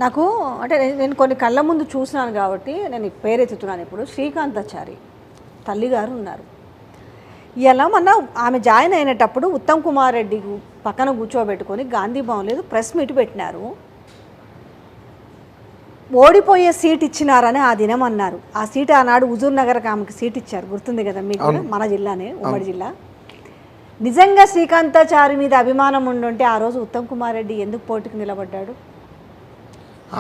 నాకు అంటే నేను కొన్ని కళ్ళ ముందు చూసినాను కాబట్టి నేను పేరెత్తుతున్నాను. ఇప్పుడు శ్రీకాంతాచారి తల్లిగారు ఉన్నారు. ఇలా మొన్న ఆమె జాయిన్ అయినప్పుడు ఉత్తమ్ కుమార్ రెడ్డి పక్కన కూర్చోబెట్టుకొని గాంధీ భవన్ లేదు ప్రెస్ మీట్ పెట్టినారు. ఓడిపోయే సీట్ ఇచ్చినారని ఆ దినం అన్నారు. ఆ సీట్ ఆనాడు హుజూర్ నగర్కి ఆమెకి సీట్ ఇచ్చారు, గుర్తుంది కదా మీకు? మన జిల్లానే, ఉమ్మడి జిల్లా. నిజంగా శ్రీకాంతాచారి మీద అభిమానం ఉండుంటే ఆ రోజు ఉత్తమ్ కుమార్ రెడ్డి ఎందుకు పోటీకి నిలబడ్డాడు?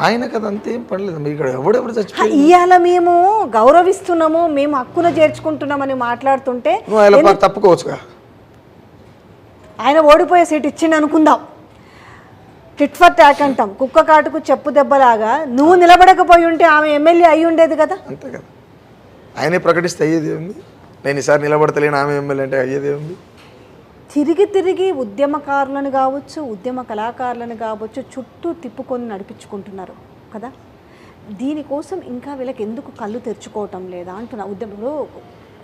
ఆయన కదా అంతేం పడలేదు. ఇక్కడ ఎవడెవరు చచ్చిపోయి ఇవాళ మేము గౌరవిస్తున్నాము, మేము హక్కును చేర్చుకుంటున్నామని మాట్లాడుతుంటే తప్పుకోవచ్చుగా. ఆయన ఓడిపోయే సీట్ ఇచ్చిండు అనుకుందాం, టిట్ ఫర్ టాక్ అంటాం, కుక్క కాటుకు చెప్పు దెబ్బలాగా నువ్వు నిలబడకపోయి ఉంటే ఆమె ఎమ్మెల్యే అయి ఉండేది కదా. అంతే కదా, ఆయనే ప్రకటిస్తే అయ్యేది ఉంది. నేను ఈసారి నిలబడతలేను ఆమె ఎమ్మెల్యే అంటే అయ్యేది ఉంది. తిరిగి తిరిగి ఉద్యమకారులను కావచ్చు, ఉద్యమ కళాకారులను కావచ్చు చుట్టూ తిప్పుకొని నడిపించుకుంటున్నారు కదా. దీనికోసం ఇంకా వీళ్ళకి ఎందుకు కళ్ళు తెరుచుకోవటం లేదా అంటున్నా. ఉద్యమంలో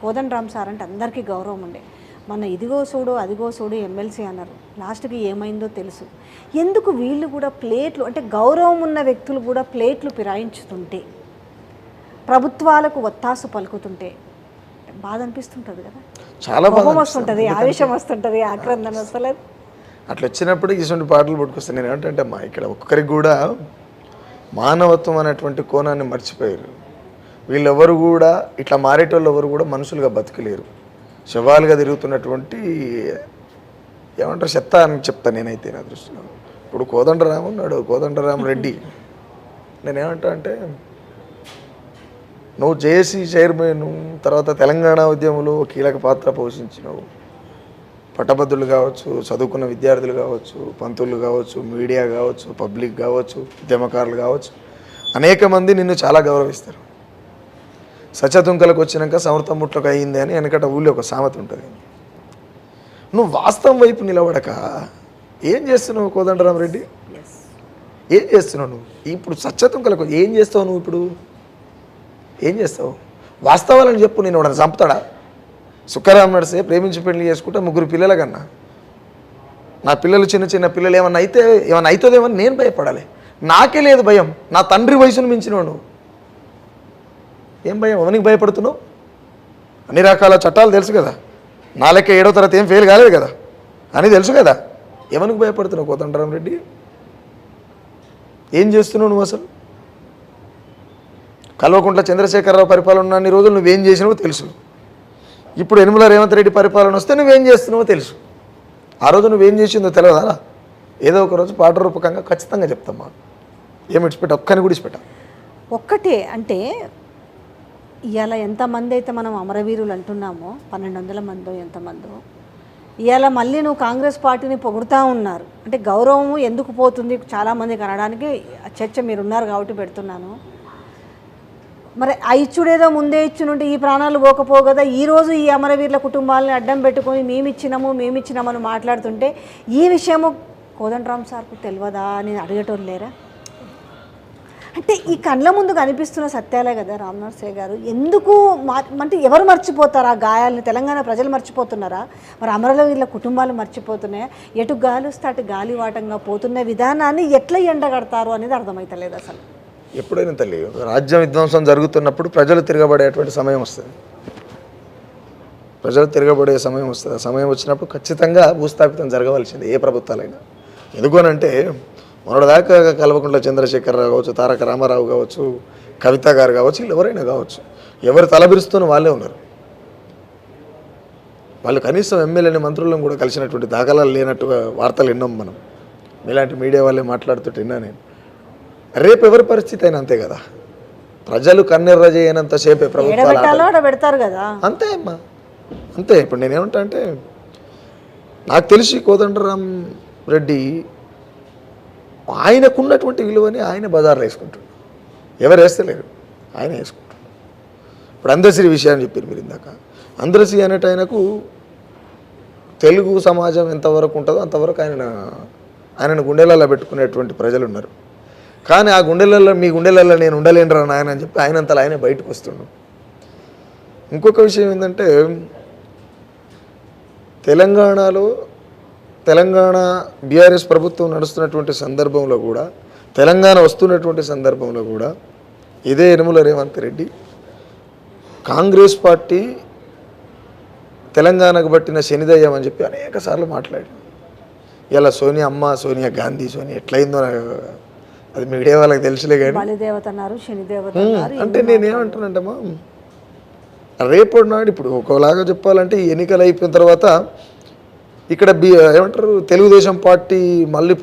కోదండరామ్ సార్ అంటే అందరికీ గౌరవం ఉండే, మన ఇదిగో చూడు అదిగో చూడు ఎమ్మెల్సీ అన్నారు, లాస్ట్కి ఏమైందో తెలుసు. ఎందుకు వీళ్ళు కూడా ప్లేట్లు అంటే గౌరవం ఉన్న వ్యక్తులు కూడా ప్లేట్లు ఫిరాయించుతుంటే, ప్రభుత్వాలకు ఒత్తాసు పలుకుతుంటే బాధ అనిపిస్తుంటుంది కదా. చాలా కోపం వస్తుంటుంది, ఆవేశం వస్తుంటుంది, ఆక్రందన వస్తలేదు. అట్లా వచ్చినప్పుడు ఇటువంటి పాటలు పట్టుకొస్తాను. నేను ఏమంటే మా ఇక్కడ ఒక్కరికి కూడా మానవత్వం అనేటువంటి కోణాన్ని మర్చిపోయారు. వీళ్ళెవరు కూడా ఇట్లా మారేటోళ్ళు ఎవరు కూడా మనుషులుగా బతకలేరు, శవాలుగా తిరుగుతున్నటువంటి ఏమంటారు చెత్త అని చెప్తాను నేనైతే నా దృష్టిలో. ఇప్పుడు కోదండరామ్ ఉన్నాడు, కోదండరామ్ రెడ్డి. నేనేమంటా అంటే నువ్వు జేఏసీ చైర్మన్, తర్వాత తెలంగాణ ఉద్యమంలో కీలక పాత్ర పోషించినవు. పట్టభద్రులు కావచ్చు, చదువుకున్న విద్యార్థులు కావచ్చు, పంతులు కావచ్చు, మీడియా కావచ్చు, పబ్లిక్ కావచ్చు, ఉద్యమకారులు కావచ్చు, అనేక మంది నిన్ను చాలా గౌరవిస్తారు. సచతుంకలకు వచ్చినాక సమర్థం ముట్లకు అయ్యింది అని వెనకట ఊళ్ళో ఒక సామెత ఉంటుంది. నువ్వు వాస్తవం వైపు నిలబడక ఏం చేస్తున్నావు కోదండరామ్ రెడ్డి? ఏం చేస్తున్నావు నువ్వు? ఇప్పుడు సచతుంకలకు ఏం చేస్తావు నువ్వు? ఇప్పుడు ఏం చేస్తావు? వాస్తవాలని చెప్పు. నేను వాడిని చంపుతాడా? సుఖరామ్ నడిసే ప్రేమించి పెళ్లి చేసుకుంటే 3 పిల్లల కన్నా నా పిల్లలు చిన్న చిన్న పిల్లలు ఏమన్నా అవుతుందేమని నేను భయపడాలి? నాకే లేదు భయం. నా తండ్రి వయసును మించినవాడు. ఏం భయం? ఎవరికి భయపడుతున్నావు? అన్ని రకాల చట్టాలు తెలుసు కదా. నా లెక్క 7వ తరగతి ఏం ఫెయిల్ కాలేదు కదా అని తెలుసు కదా. ఎవరికి భయపడుతున్నావు కోదండరామ్ రెడ్డి? ఏం చేస్తున్నావు నువ్వు? అసలు కల్వకుంట్ల చంద్రశేఖరరావు పరిపాలన ఉన్న అన్ని రోజులు నువ్వేం చేసినావో తెలుసు. ఇప్పుడు యనమల రేవంత్ రెడ్డి పరిపాలన వస్తే నువ్వేం చేస్తున్నావో తెలుసు. ఆ రోజు నువ్వేం చేసిందో తెలియదా? ఏదో ఒక రోజు పాట రూపకంగా ఖచ్చితంగా చెప్తామా. ఏమి ఇచ్చిపెట్టా? ఒక్కని కూడా ఇచ్చిపెట్టా. ఒక్కటే అంటే ఇవాళ ఎంతమంది అయితే మనం అమరవీరులు అంటున్నామో, 1200 మందో ఎంతమందో, ఇవాళ మళ్ళీ నువ్వు కాంగ్రెస్ పార్టీని పొగుడుతూ ఉన్నారు అంటే గౌరవము ఎందుకు పోతుంది చాలామందికి అనడానికి చర్చ మీరున్నారు కాబట్టి పెడుతున్నాను. మరి ఆ ఇచ్చుడేదో ముందే ఇచ్చునుంటే ఈ ప్రాణాలు పోకపోగదా. ఈరోజు ఈ అమరవీరుల కుటుంబాలని అడ్డం పెట్టుకొని మేమిచ్చినామని మాట్లాడుతుంటే ఈ విషయము కోదండరామ్ సార్కు తెలియదా అని అడిగేటోళ్ళు లేరా? అంటే ఈ కళ్ళ ముందు కనిపిస్తున్న సత్యాలే కదా రామ్నరసింహ గారు. ఎందుకు అంటే ఎవరు మర్చిపోతారా గాయాలని? తెలంగాణ ప్రజలు మర్చిపోతున్నారా? మరి అమరవీరుల కుటుంబాలు మర్చిపోతున్నాయా? ఎటు గాలిస్తే అటు గాలివాటంగా పోతున్న విధానాన్ని ఎట్లా ఎండగడతారు అనేది అర్థమవుతలేదు అసలు. ఎప్పుడైనా తల్లి రాజ్య విధ్వంసం జరుగుతున్నప్పుడు ప్రజలు తిరగబడేటువంటి సమయం వస్తుంది. ప్రజలు తిరగబడే సమయం వస్తుంది. ఆ సమయం వచ్చినప్పుడు ఖచ్చితంగా భూస్థాపితం జరగవలసింది ఏ ప్రభుత్వాలైనా. ఎందుకనంటే మొన్నటిదాకా కల్వకుంట్ల చంద్రశేఖరరావు కావచ్చు, తారక రామారావు కావచ్చు, కవిత గారు కావచ్చు, వీళ్ళు ఎవరైనా కావచ్చు, ఎవరు తలబిరుస్తున్న వాళ్ళే ఉన్నారు. వాళ్ళు కనీసం ఎమ్మెల్యేని మంత్రులను కూడా కలిసినటువంటి దాఖలాలు లేనట్టుగా వార్తలు విన్నాం మనం. ఇలాంటి మీడియా వాళ్ళే మాట్లాడుతుంటే విన్నా నేను. రేపు ఎవరి పరిస్థితి అయినా అంతే కదా. ప్రజలు కన్నెర్ర చేయనంతసేపే ప్రభుత్వాలు పెడతారు కదా. అంతే అమ్మా, అంతే. ఇప్పుడు నేనేమంటా అంటే నాకు తెలిసి కోదండరామ్ రెడ్డి ఆయనకున్నటువంటి విలువని ఆయన బజార్లో వేసుకుంటాడు. ఎవరు వేస్తలేరు, ఆయన వేసుకుంటాడు. ఇప్పుడు అందశ్రీ విషయాన్ని చెప్పారు మీరు ఇందాక. అందశ్రీ అనేట ఆయనకు తెలుగు సమాజం ఎంతవరకు ఉంటుందో అంతవరకు ఆయనను గుండెలలో పెట్టుకునేటువంటి ప్రజలు ఉన్నారు. కానీ ఆ గుండెలలో, మీ గుండెలలో నేను ఉండలేనురా నాయన అని చెప్పి ఆయనంతలో ఆయనే బయటకు వస్తున్నాడు. ఇంకొక విషయం ఏంటంటే తెలంగాణ బీఆర్ఎస్ ప్రభుత్వం నడుస్తున్నటువంటి సందర్భంలో కూడా తెలంగాణ వస్తున్నటువంటి సందర్భంలో కూడా ఇదే యనమల రేవంత్ రెడ్డి కాంగ్రెస్ పార్టీ తెలంగాణకు పట్టిన శనిదయ్యం అని చెప్పి అనేక సార్లు మాట్లాడి ఇలా సోనియా అమ్మ సోనియా గాంధీ సోనియా ఎట్లయిందో అది మీడియా వాళ్ళకి తెలుసులే కానీ బలిదేవత అన్నారు, శనిదేవత అన్నారు. అంటే నేనేమంటానంటమ్మా, రేపటి నాడు ఇప్పుడు ఒకలాగా చెప్పాలంటే ఈ ఎన్నికలు అయిపోయిన తర్వాత ఇక్కడ ఏమంటారు తెలుగుదేశం పార్టీ మళ్ళీ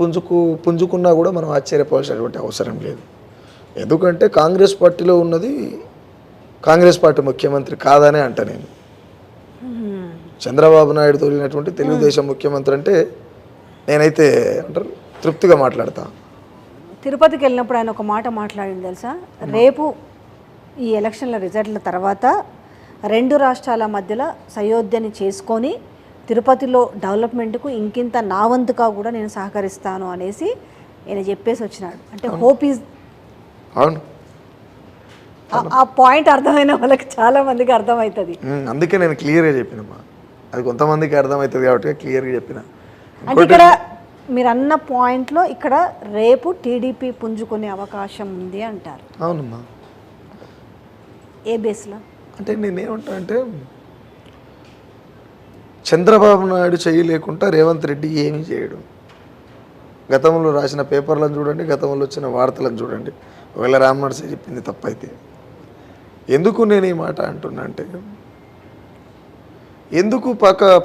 పుంజుకున్నా కూడా మనం ఆశ్చర్యపోవాల్సినటువంటి అవసరం లేదు. ఎందుకంటే కాంగ్రెస్ పార్టీలో ఉన్నది కాంగ్రెస్ పార్టీ ముఖ్యమంత్రి కాదనే అంట నేను. చంద్రబాబు నాయుడు తోలినటువంటి తెలుగుదేశం ముఖ్యమంత్రి అంటే నేనైతే అంటారు తృప్తిగా మాట్లాడతా. తిరుపతికి వెళ్ళినప్పుడు ఆయన ఒక మాట మాట్లాడింది తెలుసా, రేపు ఈ ఎలక్షన్ల రిజల్ట్ల తర్వాత రెండు రాష్ట్రాల మధ్యలో సయోధ్యని చేసుకొని తిరుపతిలో డెవలప్మెంట్కు ఇంకింత నా వంతుగా కూడా నేను సహకరిస్తాను అనేసి ఆయన చెప్పేసి వచ్చినాడు. అంటే హోప్ ఈజ్, అవును, ఆ పాయింట్ అర్థమైన వాళ్ళకి చాలా మందికి అర్థమవుతుంది. అందుకే నేను క్లియర్గా చెప్పినమ్మా, అది కొంతమందికి అర్థమవుతుంది కాబట్టి క్లియర్గా చెప్పిన. అంటే ఇక్కడ మీరు అన్న పాయింట్లో ఇక్కడ రేపు టీడీపీ పుంజుకునే అవకాశం ఉంది అంటారు. అవునమ్మా. ఏ బేస్లో అంటే నేనేమంటానంటే చంద్రబాబు నాయుడు చేయలేకుండా రేవంత్ రెడ్డి ఏమీ చేయడు. గతంలో రాసిన పేపర్లను చూడండి, గతంలో వచ్చిన వార్తలను చూడండి. ఒకవేళ రామ్మనోహర్ చెప్పింది తప్పైతే ఎందుకు నేను ఈ మాట అంటున్నా అంటే, ఎందుకు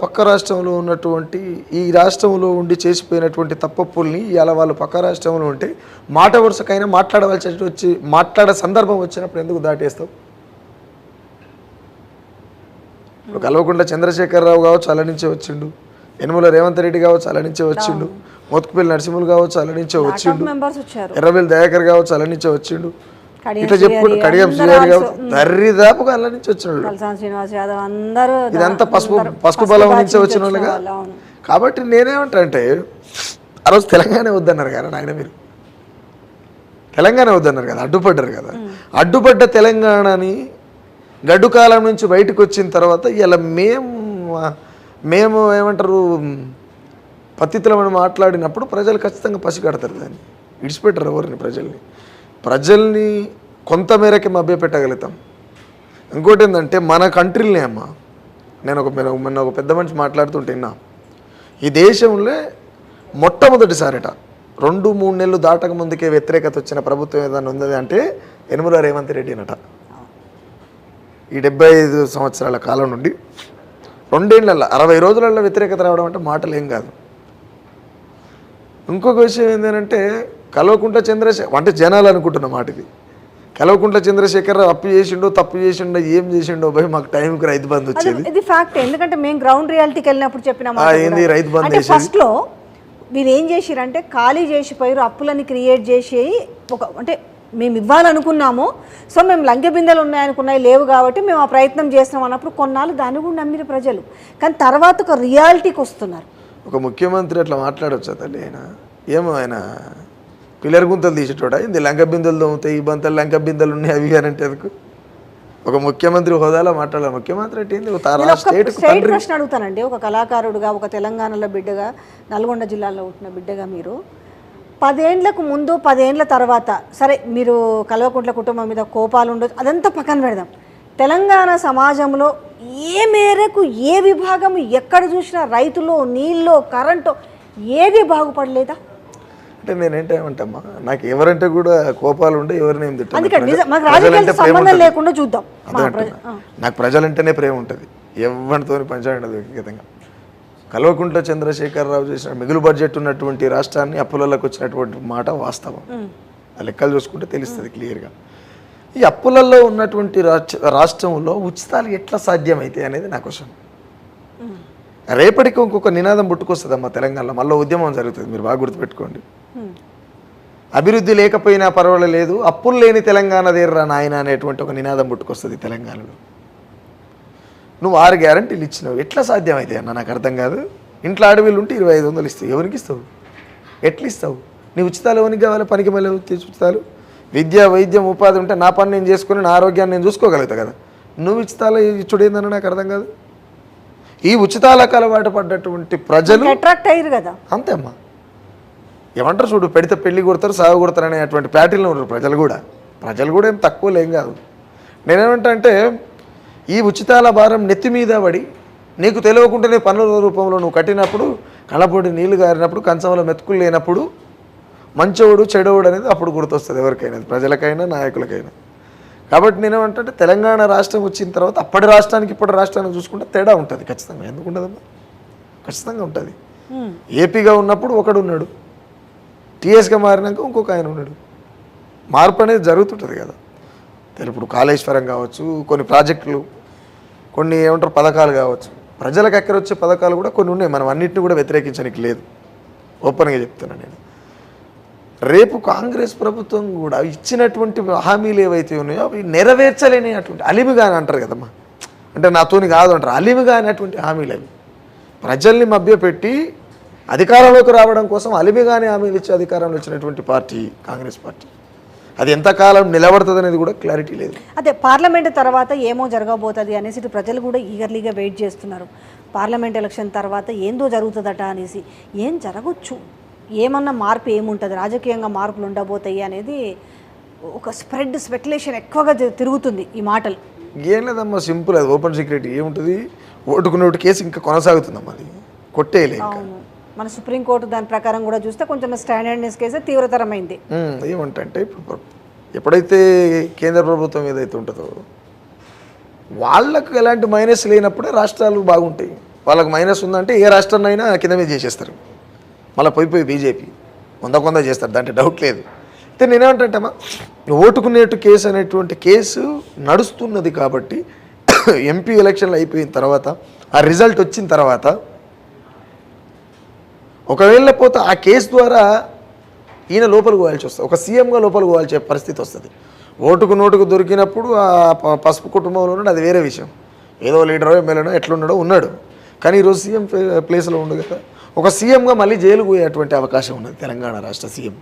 పక్క రాష్ట్రంలో ఉన్నటువంటి ఈ రాష్ట్రంలో ఉండి చేసిపోయినటువంటి తప్పప్పుల్ని ఇలా వాళ్ళు పక్క రాష్ట్రంలో ఉంటే మాట వరుసకైనా మాట్లాడే సందర్భం వచ్చినప్పుడు ఎందుకు దాటేస్తావు? ఇప్పుడు కల్వకుంట్ల చంద్రశేఖరరావు కావచ్చు అలా నుంచే వచ్చిండు, యనమల రేవంత్ రెడ్డి కావచ్చు అలా నుంచే వచ్చిండు, మోత్కుపల్లి నరసింహులు కావచ్చు అలా నుంచే వచ్చిండు, ఎర్రబెల్లి దయాకర్ కావచ్చు అలా నుంచే వచ్చిండు, ఇట్లా చెప్పుకుంటూ కడియం శ్రీహరి కావచ్చు దర్రిదాపుగా అలా నుంచి వచ్చిన ఇదంతా పసుపు బలం నుంచే వచ్చిన వాళ్ళుగా. కాబట్టి నేనేమంటా అంటే ఆ రోజు తెలంగాణ వద్దన్నారు కదా నాయన, మీరు తెలంగాణ వద్దన్నారు కదా, అడ్డుపడ్డారు కదా. అడ్డుపడ్డ తెలంగాణని గడ్డు కాలం నుంచి బయటకు వచ్చిన తర్వాత ఇలా మేము ఏమంటారు పతితులమని మాట్లాడినప్పుడు ప్రజలు ఖచ్చితంగా పసిగడతారు, దాన్ని విడిచిపెట్టరు ఎవరిని. ప్రజల్ని కొంతమేరకి మభ్యపెట్టగలుగుతాం. ఇంకోటి ఏంటంటే మన కంట్రీలనే అమ్మ, నేను ఒక పెద్ద మనిషి మాట్లాడుతుంటేనా, ఈ దేశంలో మొట్టమొదటిసారట 2-3 నెలలు దాటక ముందుకే వ్యతిరేకత వచ్చిన ప్రభుత్వం ఏదైనా ఉంది అంటే యనమల రేవంత్ రెడ్డి అనట. ఈ 75 సంవత్సరాల కాలం నుండి 2 ఏళ్ళల్లో 60 రోజులలో వ్యతిరేకత రావడం అంటే మాటలు ఏం కాదు. ఇంకొక విషయం ఏంటంటే కల్వకుంట్ల చంద్రశేఖర్ అంటే జనాలు అనుకుంటున్న మాటది, కల్వకుంట్ల చంద్రశేఖరరావు అప్పు చేసిండో తప్పు చేసిండో ఏం చేసిండో భయ మాకు టైంకి రైతు బంధు వచ్చేది. ఇది ఫ్యాక్ట్. ఎందుకంటే మేము గ్రౌండ్ రియాలిటీకి వెళ్ళినప్పుడు చెప్పిన ఏంది రైతు బంధు ఫస్ట్లో మీరు ఏం చేసిరంటే ఖాళీ చేసిపోయారు, అప్పులని క్రియేట్ చేసి అంటే మేము ఇవ్వాలనుకున్నాము, సో మేము లంకె బిందెలు ఉన్నాయనుకున్నాయి లేవు కాబట్టి మేము ఆ ప్రయత్నం చేస్తున్నాం అన్నప్పుడు కొన్నాళ్ళు దాన్ని కూడా నమ్మిన ప్రజలు. కానీ తర్వాత ఒక రియాలిటీకి వస్తున్నారు. ఒక ముఖ్యమంత్రి అట్లా మాట్లాడవచ్చు తల్లి, ఆయన పిల్లర్ గుంతలు తీసేటోడా ఇది లంక బిందెలు దొమ్ముతాయి, ఈ బంతలు లంక బిందెలు ఉన్నాయి అవి అని అంటే ఎందుకు? ఒక ముఖ్యమంత్రి హోదాలో మాట్లాడాలి. ముఖ్యమంత్రి అంటే స్టేట్ ప్రశ్న అడుగుతానండి. ఒక కళాకారుడుగా, ఒక తెలంగాణలో బిడ్డగా, నల్గొండ జిల్లాలో ఉంటున్న బిడ్డగా మీరు 10 ఏళ్లకు ముందు 10 ఏళ్ల తర్వాత, సరే మీరు కల్వకుంట్ల కుటుంబం మీద కోపాలు ఉండొచ్చు, అదంతా పక్కన పెడదాం. తెలంగాణ సమాజంలో ఏ మేరకు ఏ విభాగం ఎక్కడ చూసినా రైతులు, నీళ్ళు, కరెంటు ఏది బాగుపడలేదా? అంటే నేనేంటేమంటమ్మా, నాకు ఎవరంటే కూడా కోపాలు ఉండే, ఎవరిని ఏం తిట్టాను. లేకుండా చూద్దాం. నాకు ప్రజలంటేనే ప్రేమ ఉంటుంది, ఎవరితో పంచాయతీ వ్యక్తిగతంగా. కల్వకుంట్ల చంద్రశేఖరరావు చేసిన మిగులు బడ్జెట్ ఉన్నటువంటి రాష్ట్రాన్ని అప్పులలోకి వచ్చినటువంటి మాట వాస్తవం. ఆ లెక్కలు చూసుకుంటే తెలుస్తుంది క్లియర్గా. ఈ అప్పులలో ఉన్నటువంటి రాష్ట్రంలో ఉచితాలు ఎట్లా సాధ్యమైతాయి అనేది నా క్వశ్చన్. రేపటికి ఇంకొక నినాదం పుట్టుకొస్తుంది అమ్మ తెలంగాణలో, మళ్ళీ ఉద్యమం జరుగుతుంది, మీరు బాగా గుర్తుపెట్టుకోండి. అభివృద్ధి లేకపోయినా పర్వాలేదు, అప్పులు లేని తెలంగాణ దేర్రా నాయన అనేటువంటి ఒక నినాదం పుట్టుకొస్తుంది తెలంగాణలో. నువ్వు 6 గ్యారంటీలు ఇచ్చినావు, ఎట్లా సాధ్యమైతే అన్న నాకు అర్థం కాదు. ఇంట్లో ఆడవిళ్ళు ఉంటే 2500 ఇస్తావు, ఎవరికి ఇస్తావు? ఎట్లా ఇస్తావు? నీ ఉచితాలు ఎవరికి కావాలి? పనికి మళ్ళీ ఉచితాలు, విద్య, వైద్యం, ఉపాధి ఉంటే నా పని నేను చేసుకుని నా ఆరోగ్యాన్ని నేను చూసుకోగలుగుతా కదా. నువ్వు ఉచితాలు ఇచ్చుడేందన్న నాకు అర్థం కాదు. ఈ ఉచితాలకు అలవాటు పడ్డటువంటి ప్రజలు అట్రాక్ట్ అయ్యారు కదా, అంతే అమ్మా. ఏమంటారు చూడు, పెడితే పెళ్లి కొడతారు సాగు కొడతారు అనేటువంటి ప్యాటర్న్లో ఉన్నారు ప్రజలు కూడా ఏం తక్కువ లేం కాదు. నేనేమంటా అంటే ఈ ఉచితాల భారం నెత్తి మీద పడి నీకు తెలియకుండానే పన్నుల రూపంలో నువ్వు కట్టినప్పుడు కళ్ళపొడి నీళ్లు గారినప్పుడు కంచంలో మెతుకులు లేనప్పుడు మంచోడు చెడోడు అనేది అప్పుడు గుర్తొస్తుంది ఎవరికైనా, ప్రజలకైనా నాయకులకైనా. కాబట్టి నేనేమంటే తెలంగాణ రాష్ట్రం వచ్చిన తర్వాత అప్పటి రాష్ట్రానికి ఇప్పటి రాష్ట్రానికి చూసుకుంటే తేడా ఉంటుంది ఖచ్చితంగా. ఎందుకు ఉండదమ్మా? ఖచ్చితంగా ఉంటుంది. ఏపీగా ఉన్నప్పుడు ఒకడు ఉన్నాడు, టీఎస్గా మారినాక ఇంకొక ఆయన ఉన్నాడు. మార్పు అనేది జరుగుతుంటుంది కదా. ఇప్పుడు కాళేశ్వరం కావచ్చు, కొన్ని ప్రాజెక్టులు, కొన్ని ఏమంటారు పథకాలు కావచ్చు, ప్రజలకు ఎక్కడ వచ్చే పథకాలు కూడా కొన్ని ఉన్నాయి. మనం అన్నింటినీ కూడా వ్యతిరేకించడానికి లేదు, ఓపెన్గా చెప్తున్నాను నేను. రేపు కాంగ్రెస్ ప్రభుత్వం కూడా ఇచ్చినటువంటి హామీలు ఏవైతే ఉన్నాయో అవి నెరవేర్చలేనటువంటి అలిమిగా అని అంటారు కదమ్మా, అంటే నాతోని కాదు అంటారు, అలిమిగా అనేటువంటి హామీలు అవి. ప్రజల్ని మభ్యపెట్టి అధికారంలోకి రావడం కోసం అలిమిగానే హామీలు ఇచ్చి అధికారంలో వచ్చినటువంటి పార్టీ కాంగ్రెస్ పార్టీ. అది ఎంతకాలం నిలబడుతుంది అనేది కూడా క్లారిటీ లేదు. అదే పార్లమెంట్ తర్వాత ఏమో జరగబోతుంది అనేసి ఇటు ప్రజలు కూడా ఈగర్లీగా వెయిట్ చేస్తున్నారు. పార్లమెంట్ ఎలక్షన్ తర్వాత ఏందో జరుగుతుందట అనేసి. ఏం జరగచ్చు, ఏమన్నా మార్పు ఏముంటుంది, రాజకీయంగా మార్పులు ఉండబోతాయి అనేది ఒక స్పెక్యులేషన్ ఎక్కువగా తిరుగుతుంది ఈ మాటలు. ఏం లేదమ్మా, సింపుల్, అది ఓపెన్ సీక్రెట్. ఏముంటుంది, ఓటుకున్నోటి కేసు ఇంకా కొనసాగుతుందమ్మా, అది కొట్టేయలే. అవును, మన సుప్రీంకోర్టు దాని ప్రకారం కూడా చూస్తే కొంచెం స్టాండర్డ్నెస్ కేసే తీవ్రతరమైంది. ఏమంటే ఇప్పుడు ఎప్పుడైతే కేంద్ర ప్రభుత్వం ఏదైతే ఉంటుందో వాళ్ళకు ఎలాంటి మైనస్ లేనప్పుడే రాష్ట్రాలు బాగుంటాయి. వాళ్ళకి మైనస్ ఉందంటే ఏ రాష్ట్రాన్నైనా కింద మీద చేసేస్తారు. మళ్ళీ పోయి బీజేపీ కొంద చేస్తారు, దాంట్లో డౌట్ లేదు. అయితే నేనేమంటామా, ఓటుకునేటు కేసు అనేటువంటి కేసు నడుస్తున్నది కాబట్టి ఎంపీ ఎలక్షన్లు అయిపోయిన తర్వాత ఆ రిజల్ట్ వచ్చిన తర్వాత ఒకవేళ పోతే ఆ కేసు ద్వారా ఈయన లోపలికి పోవాల్సి వస్తుంది, ఒక సీఎంగా లోపలికి పోవాల్సే పరిస్థితి వస్తుంది. ఓటుకు నోటుకు దొరికినప్పుడు ఆ పసుపు కుటుంబంలో ఉన్నాడు, అది వేరే విషయం. ఏదో లీడరో ఎమ్మెల్యేనో ఎట్లున్నాడో ఉన్నాడు, కానీ ఈరోజు సీఎం ప్లేస్లో ఉండు కదా. ఒక సీఎంగా మళ్ళీ జైలుకు పోయేటువంటి అవకాశం ఉన్నది తెలంగాణ రాష్ట్ర సీఎం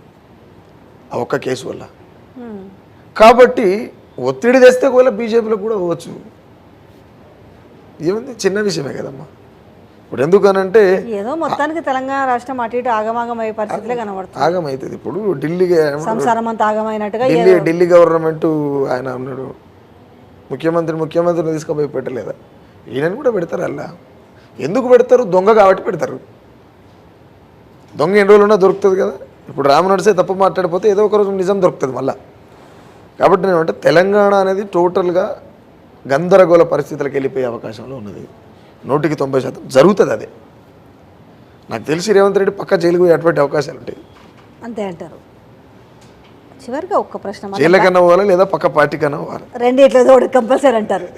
ఆ ఒక్క కేసు వల్ల. కాబట్టి ఒత్తిడి తెస్తే కూడా బీజేపీలో కూడా పోవచ్చు. ఏముంది, చిన్న విషయమే కదమ్మా. ఇప్పుడు ఎందుకనంటే ఏదో మొత్తానికి తెలంగాణ రాష్ట్రం అటు ఇటు ఆగమాగమయ్యే పరిస్థితులే కనబడుతుంది. ఆగమవుతుంది. ఇప్పుడు ఢిల్లీ సంసారం అంతా ఆగమైనట్టుగా ఢిల్లీ గవర్నమెంట్ ఆయన ఉన్నాడు, ముఖ్యమంత్రిని తీసుకుపోయి పెట్టలేదా? ఈయనని కూడా పెడతారు. అలా ఎందుకు పెడతారు? దొంగ కాబట్టి పెడతారు. దొంగ ఎన్ని రోజులున్నా దొరుకుతుంది కదా. ఇప్పుడు రాము నడిసే తప్పు మాట్లాడిపోతే ఏదో ఒక రోజు నిజం దొరుకుతుంది మళ్ళా. కాబట్టి నేనంటే తెలంగాణ అనేది టోటల్గా గందరగోళ పరిస్థితులకు వెళ్ళిపోయే అవకాశంలో ఉన్నది. 100% జరుగుతుంది. అదే నాకు తెలిసి రేవంత్ రెడ్డి పక్క జైలుకు పోయేటువంటి అవకాశాలు ఉంటాయి. అంతే అంటారు. చివరిగా ఒక్క ప్రశ్న, జైలు కన్నా పోవాలి లేదా పక్క పార్టీ కన్నా పోవాలి, రెండిట్లో కంపల్సరీ అంటారు.